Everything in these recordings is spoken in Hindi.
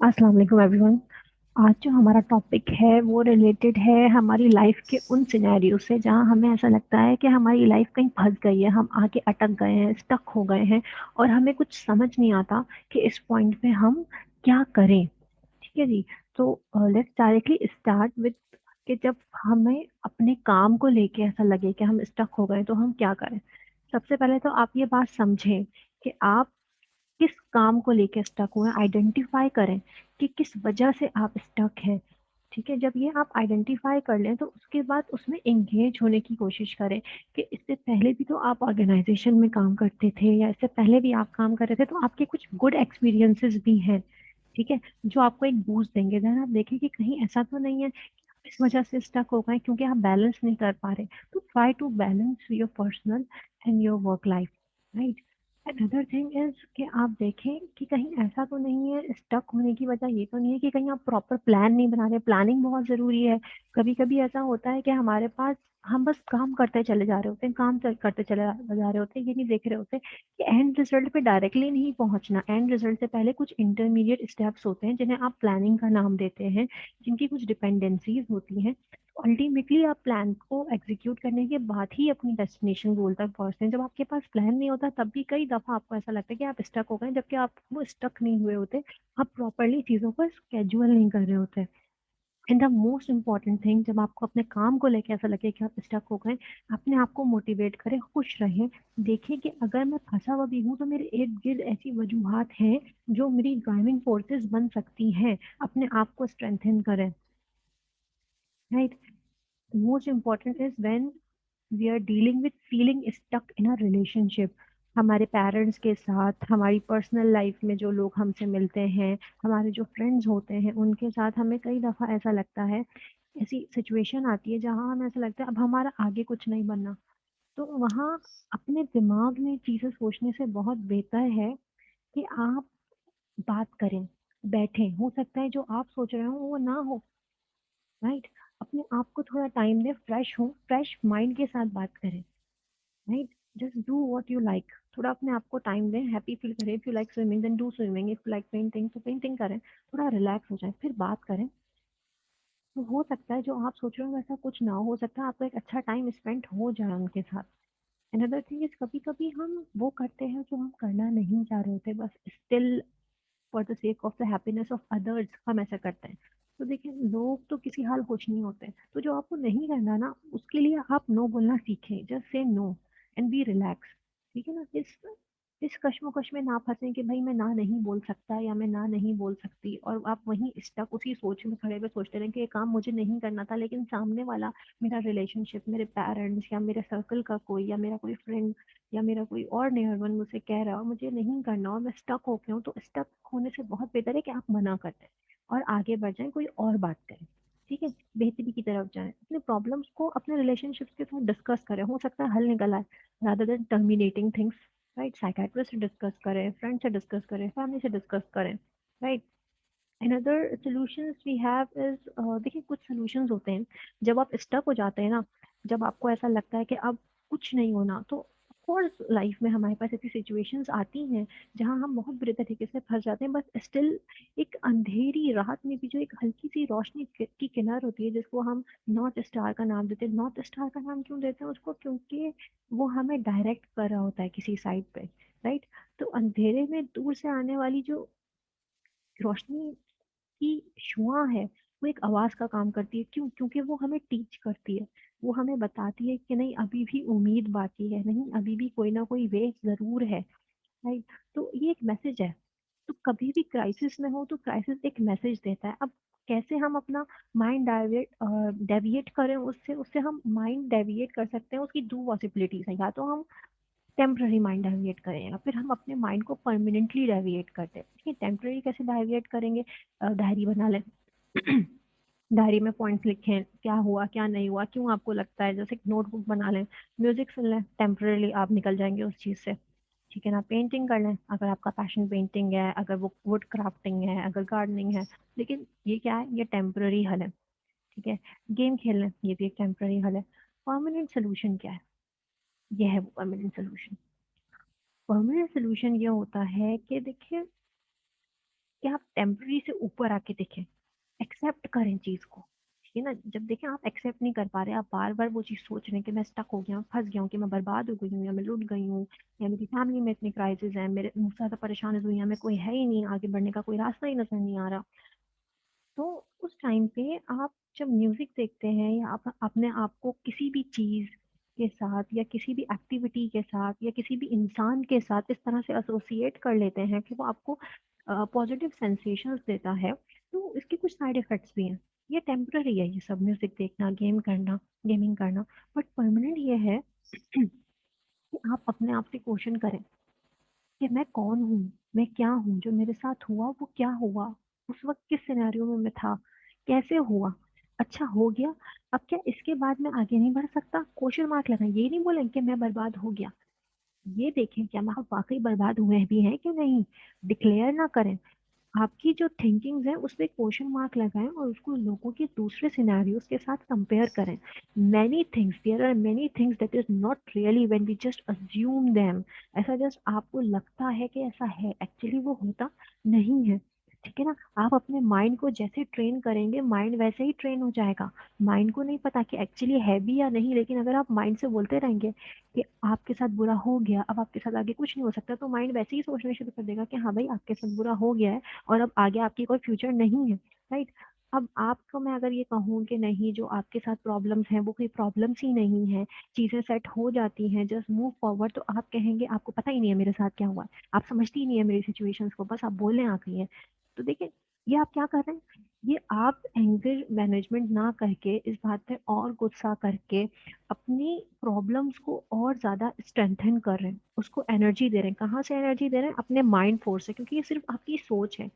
अस्सलाम वालेकुम एवरीवन। आज जो हमारा टॉपिक है वो रिलेटेड है हमारी लाइफ के उन सिनेरियो से जहां हमें ऐसा लगता है कि हमारी लाइफ कहीं फंस गई है, हम आके अटक गए हैं, स्टक हो गए हैं और हमें कुछ समझ नहीं आता कि इस पॉइंट पे हम क्या करें। ठीक है जी। तो लेट्स डायरेक्टली स्टार्ट विद कि जब हमें अपने काम को लेके ऐसा लगे कि हम स्टक हो गए तो हम क्या करें। सबसे पहले तो आप ये बात समझें कि आप किस काम को लेके स्टक हुए हैं, आइडेंटिफाई करें कि किस वजह से आप स्टक हैं। ठीक है, जब ये आप आइडेंटिफाई कर लें तो उसके बाद उसमें एंगेज होने की कोशिश करें कि इससे पहले भी तो आप ऑर्गेनाइजेशन में काम करते थे या इससे पहले भी आप काम कर रहे थे, तो आपके कुछ गुड एक्सपीरियंसेस भी हैं। ठीक है, जो आपको एक बूस्ट देंगे। देन आप देखें कि कहीं ऐसा तो नहीं है कि आप इस वजह से स्टक हो गए क्योंकि आप बैलेंस नहीं कर पा रहे। तो try to balance your personal and your work life, right. Another thing is कि आप देखें कि कहीं ऐसा तो नहीं है, स्टक होने की वजह ये तो नहीं है कि कहीं आप प्रॉपर प्लान नहीं बना रहे। प्लानिंग बहुत ज़रूरी है। कभी कभी ऐसा होता है कि हमारे पास हम बस काम करते चले जा रहे होते हैं, करते चले जा रहे होते हैं, ये नहीं देख रहे होते कि एंड रिजल्ट पे डायरेक्टली नहीं पहुंचना। एंड रिजल्ट से पहले कुछ इंटरमीडिएट स्टेप्स होते हैं जिन्हें आप प्लानिंग का नाम देते हैं, जिनकी कुछ डिपेंडेंसीज होती हैं। अल्टीमेटली आप प्लान को एग्जीक्यूट करने के बाद ही अपनी डेस्टिनेशन गोल तक पहुंचते हैं। जब आपके पास प्लान नहीं होता तब भी कई दफा आपको ऐसा लगता है कि आप स्टक हो गए, जबकि आप वो स्टक नहीं हुए होते। आप प्रॉपरली चीजों को स्केड्यूल नहीं कर रहे होते। And the most important thing, जब आपको अपने काम को लेकर ऐसा लगे कि आप स्टक हो गए, अपने आप को मोटिवेट करें, खुश रहें। देखें कि अगर मैं फंसा हुआ भी हूँ तो मेरे इर्द गिर्द ऐसी वजूहात हैं जो मेरी ड्राइविंग फोर्सेस बन सकती हैं। अपने आप को स्ट्रेंथन करें, right. Most important is when we are dealing with feeling stuck in a relationship. हमारे पेरेंट्स के साथ, हमारी पर्सनल लाइफ में जो लोग हमसे मिलते हैं, हमारे जो फ्रेंड्स होते हैं, उनके साथ हमें कई दफ़ा ऐसा लगता है, ऐसी सिचुएशन आती है जहाँ हमें ऐसा लगता है अब हमारा आगे कुछ नहीं बनना। तो वहाँ अपने दिमाग में चीज़ें सोचने से बहुत बेहतर है कि आप बात करें, बैठें। हो सकता है जो आप सोच रहे हो वो ना हो, राइट। अपने आप को थोड़ा टाइम दें, फ्रेश हो, फ्रेश माइंड के साथ बात करें, right. Just do what you like. थोड़ा अपने आप को टाइम दें, हैप्पी फील करें। If you like swimming then do swimming, if you like painting तो पेंटिंग करें। थोड़ा रिलैक्स हो जाए फिर बात करें। तो हो सकता है जो आप सोच रहे हो वैसा कुछ ना हो सकता है आपका एक अच्छा टाइम स्पेंड हो जाए उनके साथ। अनदर थिंग इज, कभी कभी हम वो करते हैं जो हम करना नहीं चाह रहे होते, बस still for the sake of the happiness of others हम ऐसा करते हैं। तो देखिए, लोग तो किसी हाल खुश नहीं होते। तो जो आपको नहीं करना ना, उसके लिए आप नो बोलना सीखें। Just say no and be relax. ठीक है ना। इस कश्मकश में ना फंसे कि भाई मैं ना नहीं बोल सकता या मैं ना नहीं बोल सकती, और आप वहीं स्टक उसी सोच में खड़े हुए सोचते रहें कि ये काम मुझे नहीं करना था, लेकिन सामने वाला, मेरा रिलेशनशिप, मेरे पेरेंट्स या मेरे सर्कल का कोई या मेरा कोई फ्रेंड या मेरा कोई और नियर वन मुझसे कह रहा हो मुझे नहीं करना और मैं स्टक हो गया हूँ। तो स्टक होने से बहुत बेहतर है कि आप मना कर दें और आगे बढ़ जाएं, कोई और बात करें। ठीक है, बेहतरी की तरफ जाएं, अपने प्रॉब्लम्स को अपने रिलेशनशिप्स के साथ डिस्कस करें, हो सकता है हल निकल आए। Rather than terminating things, right. Psychiatrist से डिस्कस करें, फ्रेंड से डिस्कस करें, फैमिली से डिस्कस करें, right. Another solutions we have is, देखिए कुछ सॉल्यूशंस होते हैं जब आप स्टक हो जाते हैं ना, जब आपको ऐसा लगता है कि अब कुछ नहीं होना, तो कोर्स लाइफ में हमारे पास ऐसी सिचुएशंस आती हैं जहां हम बहुत बुरे तरीके से फंस जाते हैं, बस स्टिल एक अंधेरी रात में भी जो एक हल्की सी रोशनी की किनार होती है, जिसको हम नॉर्थ स्टार का नाम देते हैं। नॉर्थ स्टार का नाम क्यों देते हैं उसको? क्योंकि वो हमें डायरेक्ट कर रहा होता है किसी साइड पे, राइट। तो अंधेरे में दूर से आने वाली जो रोशनी की शुआ है, वो एक आवाज का काम करती है। क्यों? क्योंकि वो हमें टीच करती है, वो हमें बताती है कि नहीं, अभी भी उम्मीद बाकी है, नहीं अभी भी कोई ना कोई वे जरूर है, राइट। तो ये एक मैसेज है। तो कभी भी क्राइसिस में हो तो क्राइसिस एक मैसेज देता है। अब कैसे हम अपना माइंड डेविएट करें उससे? उससे हम माइंड डेविएट कर सकते हैं। उसकी दो पॉसिबिलिटीज है, या तो हम टेम्पररी माइंड डाइविएट करें या फिर हम अपने माइंड को परमानेंटली डाइविएट करते हैं। ठीक है, टेम्पररी कैसे डाइविएट करेंगे? डायरी बना लें। डायरी में पॉइंट्स लिखें, क्या हुआ क्या नहीं हुआ, क्यों आपको लगता है, जैसे नोटबुक बना लें। म्यूजिक सुन लें, टेम्परली आप निकल जाएंगे उस चीज़ से। ठीक है ना। पेंटिंग कर लें अगर आपका पैशन पेंटिंग है, अगर वो वुड क्राफ्टिंग है, अगर गार्डनिंग है। लेकिन ये क्या है? ये टेम्पररी हल है। ठीक है। गेम खेल लें, ये भी एक टेम्पररी हल है। परमानेंट सोल्यूशन क्या है? ये है वो परमानेंट सोल्यूशन। परमानेंट सोल्यूशन ये होता है कि देखिए, कि आप टेम्पररी से ऊपर आके देखें, एक्सेप्ट करें चीज को। ठीक है ना, जब देखें आप एक्सेप्ट नहीं कर पा रहे, आप बार बार वो चीज सोच रहे हैं कि मैं स्टक हो गया हूँ, फंस गया हूँ, कि मैं बर्बाद हो गई हूँ, या मैं लुट गई हूँ, या मेरी फैमिली में इतनी क्राइसिस है, मेरे मुझसे ज्यादा परेशान है दुनिया में कोई है ही नहीं, आगे बढ़ने का कोई रास्ता ही नजर नहीं आ रहा। तो उस टाइम पे आप जब म्यूजिक देखते हैं, या आप अपने आप को किसी भी चीज के साथ, या किसी भी एक्टिविटी के साथ, या किसी भी इंसान के साथ इस तरह से एसोसिएट कर लेते हैं कि वो आपको पॉजिटिव सेंसेशंस देता है, तो इसके कुछ साइड इफेक्ट्स भी हैं। ये टेम्पररी है, ये सब म्यूजिक देखना, गेमिंग करना। बट परमानेंट ये है कि आप अपने आप से क्वेश्चन करें कि मैं कौन हूँ, मैं क्या हूँ, जो मेरे साथ हुआ वो क्या हुआ, उस वक्त किस सिनेरियो में मैं था, कैसे हुआ, अच्छा हो गया, अब क्या इसके बाद मैं आगे नहीं बढ़ सकता, क्वेश्चन मार्क लगाएं। ये नहीं बोलें कि मैं बर्बाद हो गया, ये देखें क्या हम वाकई बर्बाद हुए भी हैं कि नहीं, डिक्लेयर ना करें। आपकी जो थिंकिंग्स है उस पे क्वेश्चन मार्क लगाएं और उसको लोगों के दूसरे सिनेरियोज के साथ कंपेयर करें। Many things, there are many things that is not really when we just assume them. ऐसा जस्ट आपको लगता है कि ऐसा है, एक्चुअली वो होता नहीं है। ठीक है ना, आप अपने माइंड को जैसे ट्रेन करेंगे, माइंड वैसे ही ट्रेन हो जाएगा। माइंड को नहीं पता कि एक्चुअली है भी या नहीं, लेकिन अगर आप माइंड से बोलते रहेंगे कि आपके साथ बुरा हो गया, अब आपके साथ आगे कुछ नहीं हो सकता, तो माइंड वैसे ही सोचना शुरू कर देगा कि हाँ भाई आपके साथ बुरा हो गया है, और अब आगे आपकी कोई फ्यूचर नहीं है। राइट। अब आपको मैं अगर ये कहूँ कि नहीं, जो आपके साथ प्रॉब्लम्स हैं वो कोई प्रॉब्लम्स ही नहीं है, चीजें सेट हो जाती हैं, जस्ट मूव फॉरवर्ड, तो आप कहेंगे आपको पता ही नहीं है मेरे साथ क्या हुआ है, आप समझती ही नहीं है मेरी सिचुएशंस को, बस आप बोलने आ गई हैं। तो देखिए, ये आप क्या कर रहे हैं, ये आप एंगर मैनेजमेंट ना करके, इस बात पे और गुस्सा करके अपनी प्रॉब्लम्स को और ज्यादा स्ट्रेंथन कर रहे हैं, उसको एनर्जी दे रहे हैं। कहाँ से एनर्जी दे रहे हैं? अपने माइंड फोर्स से, क्योंकि ये सिर्फ आपकी सोच है,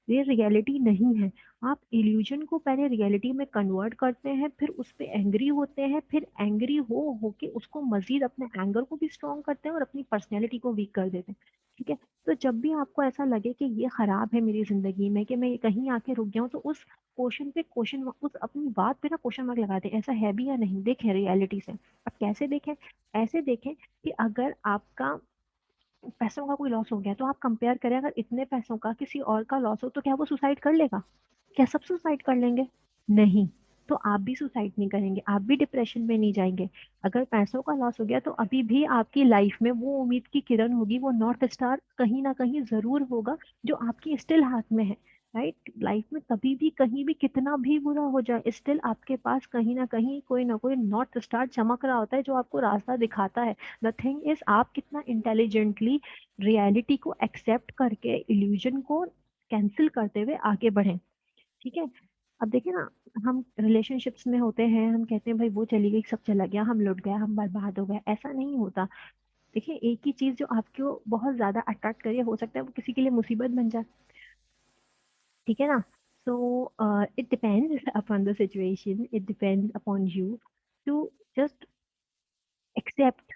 ये रियलिटी नहीं है। आप इल्यूजन को पहले रियलिटी में कन्वर्ट करते हैं, फिर उस पे एंग्री होते हैं, फिर एंग्री हो होके उसको मजीद अपने एंगर को भी स्ट्रॉन्ग करते हैं और अपनी पर्सनैलिटी को वीक कर देते हैं। ठीक है, तो जब भी आपको ऐसा लगे कि ये खराब है मेरी जिंदगी में, कि मैं ये कहीं आके रुक गया हूँ, तो उस क्वेश्चन पे क्वेश्चन, उस अपनी बात पे ना क्वेश्चन मार्क लगा दें, ऐसा है भी या नहीं, देखें रियलिटी से। अब कैसे देखें? ऐसे देखें कि अगर आपका पैसों का कोई लॉस हो गया, तो आप कंपेयर करें, अगर इतने पैसों का किसी और का लॉस हो, तो क्या वो सुसाइड कर लेगा? क्या सब सुसाइड कर लेंगे? नहीं। तो आप भी सुसाइड नहीं करेंगे, आप भी डिप्रेशन में नहीं जाएंगे। अगर पैसों का लॉस हो गया, तो अभी भी आपकी लाइफ में वो उम्मीद की किरण होगी, वो नॉर्थ स्टार कहीं ना कहीं जरूर होगा, जो आपकी स्टिल हाथ में है। राइट, लाइफ में कभी भी कहीं भी कितना भी बुरा हो जाए, स्टिल आपके पास कहीं ना कोई नॉर्थ स्टार चमक रहा होता है, जो आपको रास्ता दिखाता है। द थिंग इज, आप कितना इंटेलिजेंटली रियलिटी को एक्सेप्ट करके इल्यूजन को कैंसिल करते हुए आगे बढ़े। ठीक है। अब देखिए ना, हम रिलेशनशिप्स में होते हैं, हम कहते हैं भाई वो चली गई, सब चला गया, हम लुट गए, हम बर्बाद हो गए, ऐसा नहीं होता। देखिए, एक ही चीज जो आपको बहुत ज्यादा अट्रैक्ट करे, हो सकता है वो किसी के लिए मुसीबत बन जाए। ठीक है ना। So it depends upon the situation, it depends upon you to just accept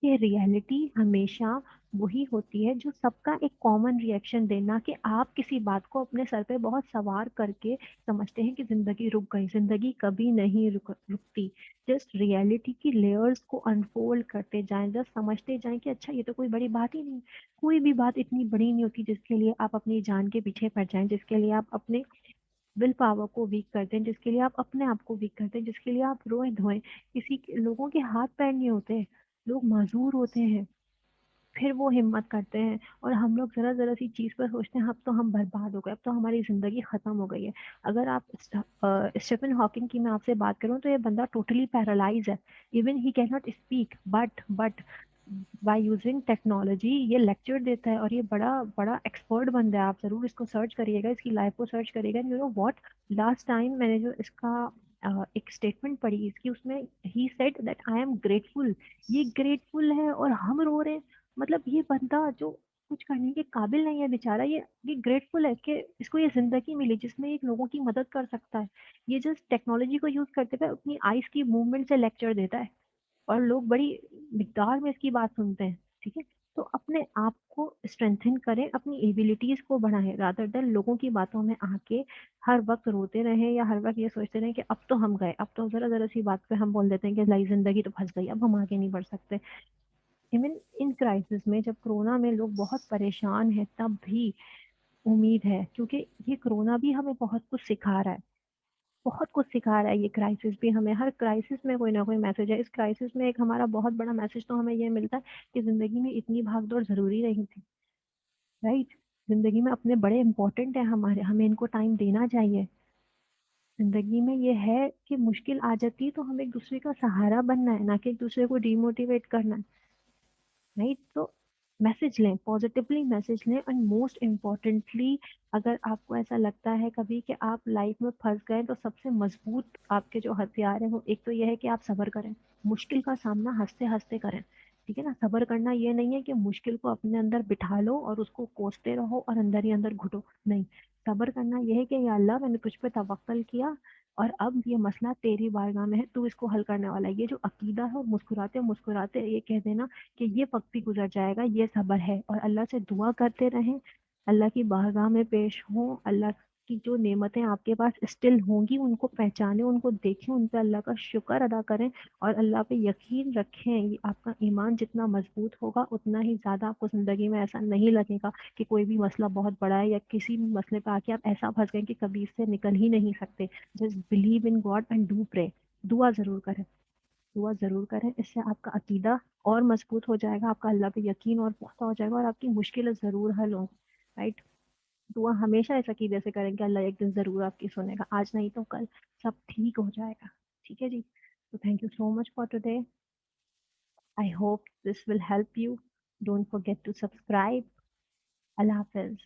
कि रियलिटी हमेशा वही होती है, जो सबका एक कॉमन रिएक्शन देना, कि आप किसी बात को अपने सर पे बहुत सवार करके समझते हैं कि जिंदगी रुक गई, जिंदगी कभी नहीं रुकती। जस्ट रियलिटी की लेयर्स को अनफोल्ड करते जाएं, जस्ट समझते जाएं कि अच्छा ये तो कोई बड़ी बात ही नहीं, कोई भी बात इतनी बड़ी नहीं होती जिसके लिए आप अपनी जान के पीछे पड़ जाएं, जिसके लिए आप अपने विल पावर को वीक करते हैं, जिसके लिए आप अपने आप को वीक करते हैं, जिसके लिए आप रोए धोए। लोगों के हाथ पैर नहीं होते, लोग माजूर होते हैं, फिर वो हिम्मत करते हैं। और हम लोग जरा जरा सी चीज पर सोचते हैं, अब तो हम बर्बाद हो गए, अब तो हमारी जिंदगी खत्म हो गई है। अगर आप स्टीफन हॉकिंग की मैं आपसे बात करूं, तो ये बंदा टोटली पैरालाइज है, even he can not speak, but by using technology ये लेक्चर देता है, और ये बड़ा बड़ा एक्सपर्ट बंदा है। आप जरूर इसको सर्च करिएगा, इसकी लाइफ को सर्च करिएगा। You know what, last time मैंने जो इसका एक स्टेटमेंट पढ़ी इसकी, उसमें he said that I am grateful. ये ग्रेटफुल है और हम रो रहे हैं। मतलब ये बंदा जो कुछ करने के काबिल नहीं है बेचारा, ये ग्रेटफुल है कि इसको ये जिंदगी मिली जिसमें एक लोगों की मदद कर सकता है। ये जस्ट टेक्नोलॉजी को यूज करते हुए अपनी आइस की मूवमेंट से लेक्चर देता है, और लोग बड़ी मिकदार में इसकी बात सुनते हैं। ठीक है। तो अपने आप को स्ट्रेंथन करें, अपनी एबिलिटीज को बढ़ाएं, रादर देन लोगों की बातों में आके हर वक्त रोते रहें, या हर वक्त ये सोचते रहें कि अब तो हम गए, अब तो जरा जरा सी बात पे हम बोल देते हैं कि लाई जिंदगी तो फंस गई, अब हम आगे नहीं बढ़ सकते। इवन इन क्राइसिस में, जब कोरोना में लोग बहुत परेशान हैं, तब भी उम्मीद है, क्योंकि ये कोरोना भी हमें बहुत कुछ सिखा रहा है। बहुत कुछ सिखा रहा है ये क्राइसिस भी हमें। हर क्राइसिस में कोई ना कोई मैसेज है। इस क्राइसिस में एक हमारा बहुत बड़ा मैसेज तो हमें ये मिलता है कि जिंदगी में इतनी भागदौड़ जरूरी नहीं थी। राइट। जिंदगी में अपने बड़े इंपॉर्टेंट है हमारे, हमें इनको टाइम देना चाहिए। जिंदगी में ये है कि मुश्किल आ जाती है तो हमें एक दूसरे का सहारा बनना है, ना कि एक दूसरे को डिमोटिवेट करना है। राइट। तो मैसेज लें, पॉजिटिवली मैसेज लें, एंड मोस्ट इम्पॉर्टेंटली, अगर आपको ऐसा लगता है कभी कि आप लाइफ में फंस गए, तो सबसे मजबूत आपके जो हथियार है वो एक तो ये है कि आप सब्र करें। मुश्किल का सामना हंसते हंसते करें। ठीक है ना। सब्र करना ये नहीं है कि मुश्किल को अपने अंदर बिठा लो और उसको कोसते रहो और अंदर ही अंदर घुटो। नहीं। सब्र करना यह है कि या अल्लाह, मैंने तुझ पे तवक्कल किया और अब ये मसला तेरी बारगाह में है, तू इसको हल करने वाला है। ये जो अकीदा है, और मुस्कुराते मुस्कुराते ये कह देना कि ये वक्त भी गुजर जाएगा, ये सब्र है। और अल्लाह से दुआ करते रहें, अल्लाह की बारगाह में पेश हों, अल्लाह की जो नेमतें आपके पास स्टिल होंगी उनको पहचानें, उनको देखें, उन पे अल्लाह का शुक्र अदा करें और अल्लाह पे यकीन रखें। ये आपका ईमान जितना मजबूत होगा उतना ही ज़्यादा आपको ज़िंदगी में ऐसा नहीं लगेगा कि कोई भी मसला बहुत बड़ा है, या किसी भी मसले पे आके आप ऐसा फंस गए कि कभी इससे निकल ही नहीं सकते। Just believe in God and do pray. दुआ ज़रूर करें। दुआ ज़रूर करें, इससे आपका अकीदा और मजबूत हो जाएगा, आपका अल्लाह पे यकीन और पुख्ता हो जाएगा और आपकी मुश्किलें ज़रूर हल होंगी। राइट। दुआ हमेशा इस अकीदे से करें कि अल्लाह एक दिन ज़रूर आपकी सुनेगा, आज नहीं तो कल सब ठीक हो जाएगा। ठीक है जी। तो thank you so much for today. I hope this will help you. Don't forget to subscribe. अल्लाह हाफिज़।